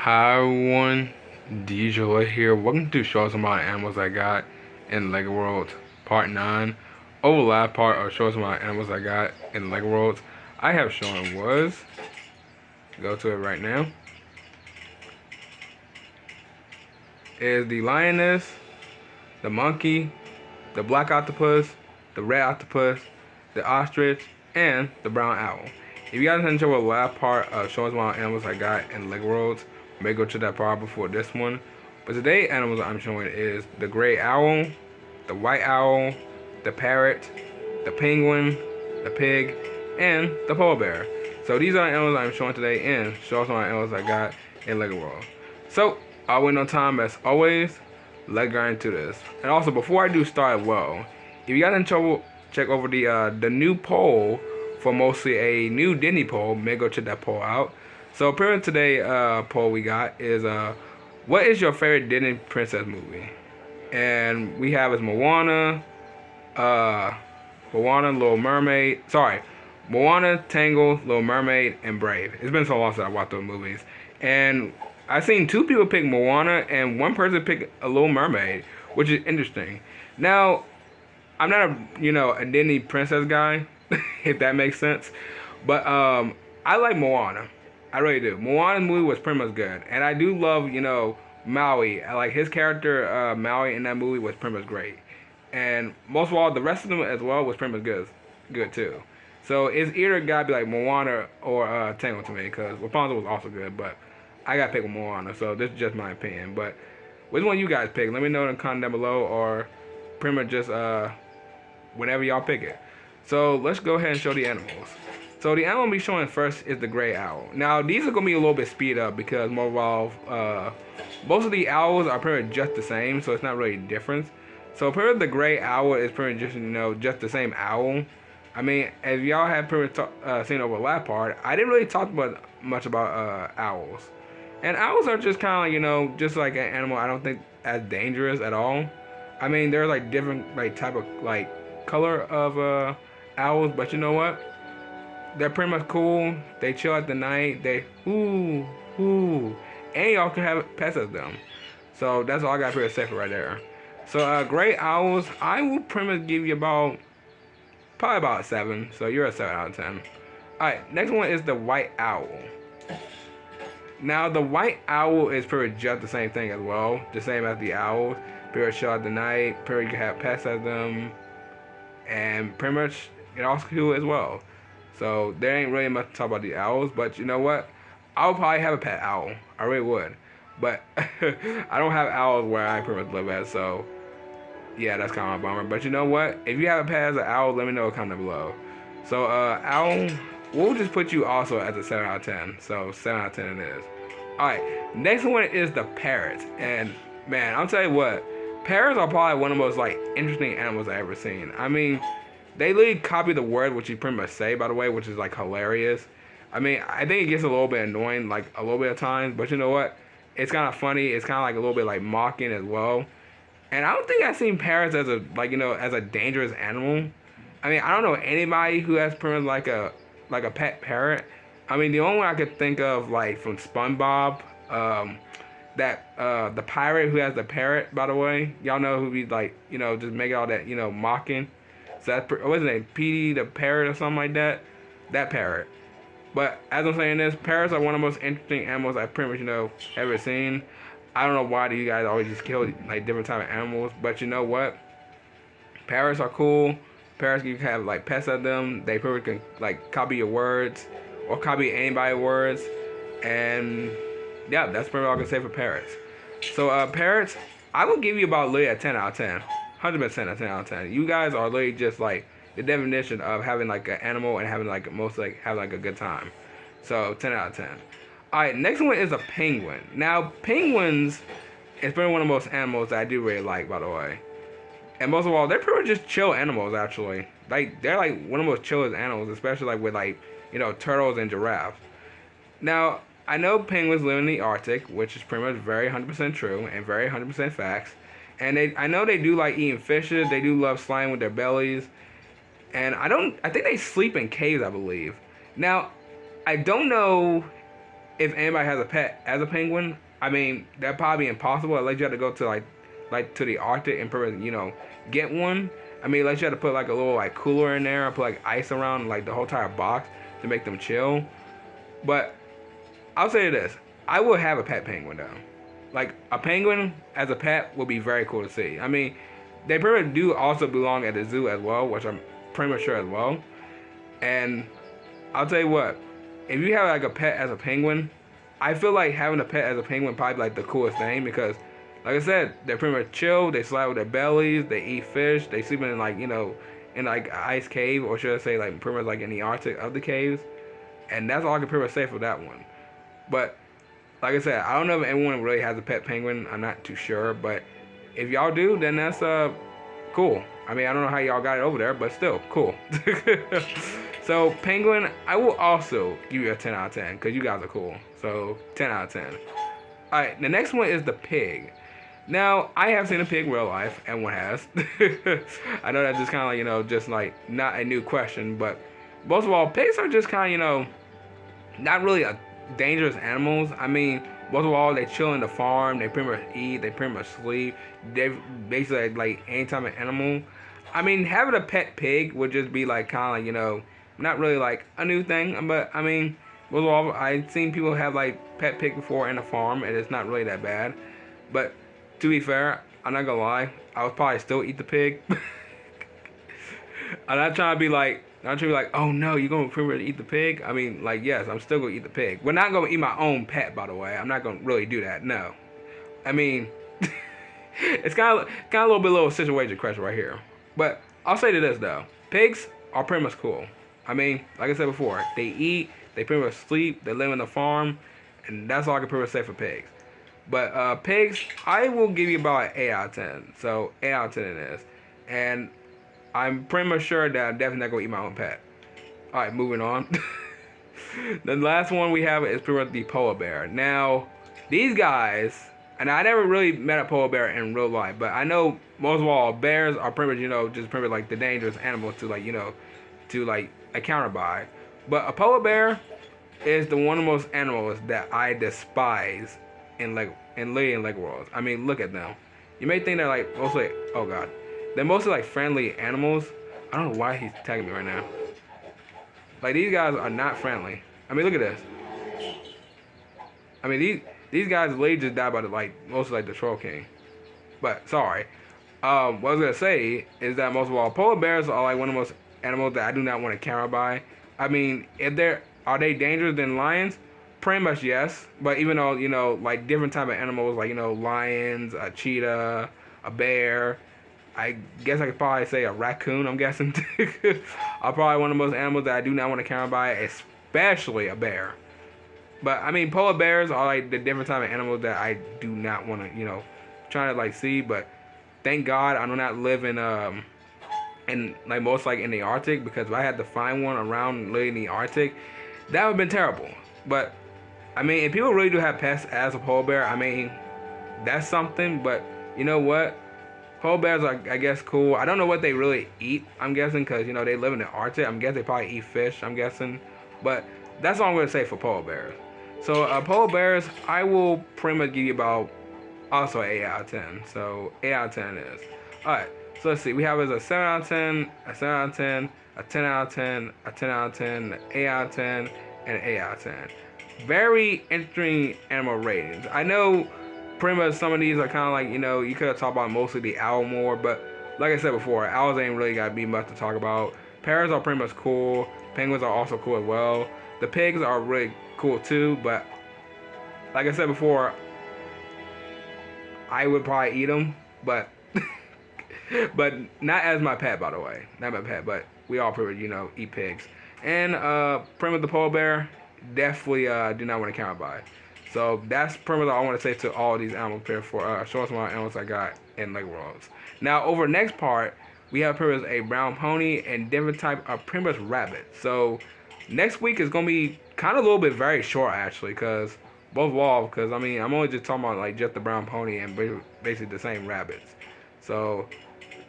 Hi everyone, DJ here. Welcome to Show Some Amount of Animals I Got in Lego Worlds Part 9. Over the last part of Show Some Amount of Animals I Got in Lego Worlds, I have shown was, go to it right now, is the lioness, the monkey, the black octopus, the red octopus, the ostrich, and the brown owl. If you guys enjoyed the last part of Showing Some Amount of Animals I Got in Lego Worlds, may go to that part before this one. But today animals I'm showing is the gray owl, the white owl, the parrot, the penguin, the pig, and the polar bear. So these are the animals I'm showing today in Show Some Animals I Got in Lego World. So I'll wait no time as always. Let's get into this. And also before I do start well, if you got in trouble, check over the new poll for mostly a new Disney poll. May go check that poll out. So apparently today poll we got is what is your favorite Disney princess movie? And we have is Moana, Little Mermaid. Sorry, Moana, Tangled, Little Mermaid, and Brave. It's been so long since I watched those movies, and I've seen two people pick Moana and one person pick a Little Mermaid, which is interesting. Now, I'm not a Disney princess guy, if that makes sense, but I like Moana. I really do. Moana's movie was pretty much good, and I do love Maui. I like his character Maui in that movie was pretty much great, and most of all the rest of them as well was pretty much good too. So it's either gotta be like Moana or Tangled to me, because Rapunzel was also good, but I gotta pick Moana. So this is just my opinion. But which one you guys pick? Let me know in the comment down below, or pretty much just whenever y'all pick it. So let's go ahead and show the animals. So the animal I'll be showing first is the gray owl. Now these are gonna be a little bit speed up because most of the owls are pretty much just the same, so it's not really a difference. So pretty much the gray owl is pretty much just the same owl. I mean, as y'all have pretty much seen over the last part, I didn't really talk much about owls. And owls are just kind of just like an animal. I don't think as dangerous at all. I mean, they're like different type of color of owls, but you know what? They're pretty much cool. They chill at the night. They and y'all can have pets as them. So that's all I got for you to say for right there. So gray owls, I will pretty much give you probably about a 7. So you're a 7 out of 10. All right, next one is the white owl. Now the white owl is pretty much just the same thing as well, the same as the owls. Pretty much chill at the night. Pretty much you can have pets as them, and pretty much it also cool as well. So there ain't really much to talk about the owls, but you know what? I would probably have a pet owl. I really would. But I don't have owls where I pretty much live at, so yeah, that's kind of a bummer. But you know what? If you have a pet as an owl, let me know in the comment below. So owl, we'll just put you also as a 7 out of 10. So 7 out of 10 it is. Alright, next one is the parrot. And man, I'll tell you what, parrots are probably one of the most interesting animals I've ever seen. I mean, they literally copy the word which you pretty much say, by the way, which is hilarious. I mean, I think it gets a little bit annoying, a little bit of times, but you know what? It's kind of funny. It's kind of a little bit mocking as well. And I don't think I've seen parrots as as a dangerous animal. I mean, I don't know anybody who has pretty much a pet parrot. I mean, the only one I could think of from SpongeBob, the pirate who has the parrot, by the way. Y'all know who be just making all that mocking. So that's what's his name? Petey the parrot or something like that. That parrot. But as I'm saying this, parrots are one of the most interesting animals I've pretty much ever seen. I don't know why do you guys always just kill different type of animals, but you know what? Parrots are cool. Parrots, you can have pets of them. They pretty much can copy your words or copy anybody's words. And yeah, that's pretty much all I can say for parrots. So parrots, I will give you about literally a 10 out of 10. 100% a 10 out of 10. You guys are literally just the definition of having an animal and having having a good time. So 10 out of 10. Alright, next one is a penguin. Now penguins is probably one of the most animals that I do really like, by the way. And most of all, they're pretty much just chill animals actually. They're one of the most chillest animals, especially with turtles and giraffes. Now I know penguins live in the Arctic, which is pretty much very 100% true and very 100% facts. And I know they do like eating fishes. They do love slime with their bellies. And I think they sleep in caves, I believe. Now, I don't know if anybody has a pet as a penguin, I mean that'd probably be impossible unless you had to go to like to the Arctic and get one. I mean, unless you had to put like a little like cooler in there, or put like ice around like the whole entire box to make them chill. But I'll say this: I will have a pet penguin though. Like a penguin as a pet would be very cool to see. I mean, they pretty much do also belong at the zoo as well, which I'm pretty much sure as well. And I'll tell you what, if you have like a pet as a penguin, I feel like having a pet as a penguin probably like the coolest thing because, like I said, they're pretty much chill. They slide with their bellies. They eat fish. They sleep in like in like an ice cave, or should I say like pretty much like in the Arctic of the caves. And that's all I can pretty much say for that one. But like I said, I don't know if anyone really has a pet penguin. I'm not too sure, but if y'all do, then that's cool. I mean, I don't know how y'all got it over there, but still cool. So penguin, I will also give you a 10 out of 10 because you guys are cool. So 10 out of 10. All right, the next one is the pig. Now I have seen a pig in real life, and one has. I know that's just kind of like just like not a new question, but most of all, pigs are just kind of not really a dangerous animals. I mean, most of all, they chill in the farm. They pretty much eat. They pretty much sleep. They basically like any type of animal. I mean, having a pet pig would just be like kind of like not really like a new thing. But I mean, most of all, I've seen people have like pet pig before in a farm, and it's not really that bad. But to be fair, I'm not gonna lie, I would probably still eat the pig. I'm not trying to be like. Not to be like, oh no, you're gonna pretty much eat the pig. I mean, like, yes, I'm still gonna eat the pig. We're not gonna eat my own pet, by the way. I'm not gonna really do that. No, I mean, it's kind of a little situation question right here. But I'll say to this though, pigs are pretty much cool. I mean, like I said before, they eat, they pretty much sleep, they live in the farm, and that's all I can pretty much say for pigs. But pigs, I will give you about an 8 out of 10. So 8 out of 10 it is, and I'm pretty much sure that I'm definitely not going to eat my own pet. Alright, moving on. The last one we have is pretty much the polar bear. Now, these guys, and I never really met a polar bear in real life, but I know most of all, bears are pretty much, just pretty much like the dangerous animal to like, to like encounter by. But a polar bear is the one of the most animals that I despise in Lake Worlds. I mean, look at them. You may think they're like mostly, oh god. They're mostly like friendly animals. I don't know why he's tagging me right now. Like these guys are not friendly. I mean, look at this. I mean these guys literally just died by mostly like the Troll King. But sorry. What I was gonna say is that most of all, polar bears are like one of the most animals that I do not want to camera by. I mean, are they dangerous than lions? Pretty much yes. But even though like different type of animals like lions, a cheetah, a bear. I guess I could probably say a raccoon, I'm guessing. Are probably one of the most animals that I do not want to camera by, especially a bear. But, I mean, polar bears are, like, the different type of animals that I do not want to, try to, like, see. But thank God I do not live in like, most, like, in the Arctic. Because if I had to find one around living in the Arctic, that would have been terrible. But, I mean, if people really do have pets as a polar bear, I mean, that's something. But, you know what? Polar bears are, I guess, cool. I don't know what they really eat, I'm guessing, because, they live in the Arctic. I'm guessing they probably eat fish, I'm guessing. But that's all I'm going to say for polar bears. So, polar bears, I will pretty much give you about, also 8 out of 10. So, 8 out of 10 is. Alright, so let's see. We have a 7 out of 10, a 7 out of 10, a 10 out of 10, a 10 out of 10, an 8 out of 10, and an 8 out of 10. Very interesting animal ratings. I know pretty much some of these are kind of like, you could have talked about mostly the owl more, but like I said before, owls ain't really got to be much to talk about. Parrots are pretty much cool. Penguins are also cool as well. The pigs are really cool too, but like I said before, I would probably eat them, but but not as my pet, by the way. Not my pet, but we all pretty much, eat pigs. And pretty much the polar bear, definitely do not want to count by. So that's pretty much all I want to say to all these animals here for showing some of the animals I got in Lake Worlds. Now over the next part, we have pretty much a brown pony and different type of pretty much rabbits. So next week is gonna be kind of a little bit very short actually, because I mean I'm only just talking about like just the brown pony and basically the same rabbits. So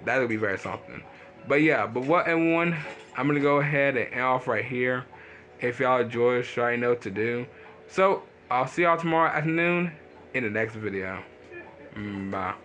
that'll be very something. But yeah, but what everyone, I'm gonna go ahead and end off right here. If y'all enjoy, sure I know what to do. So I'll see y'all tomorrow afternoon in the next video. Bye.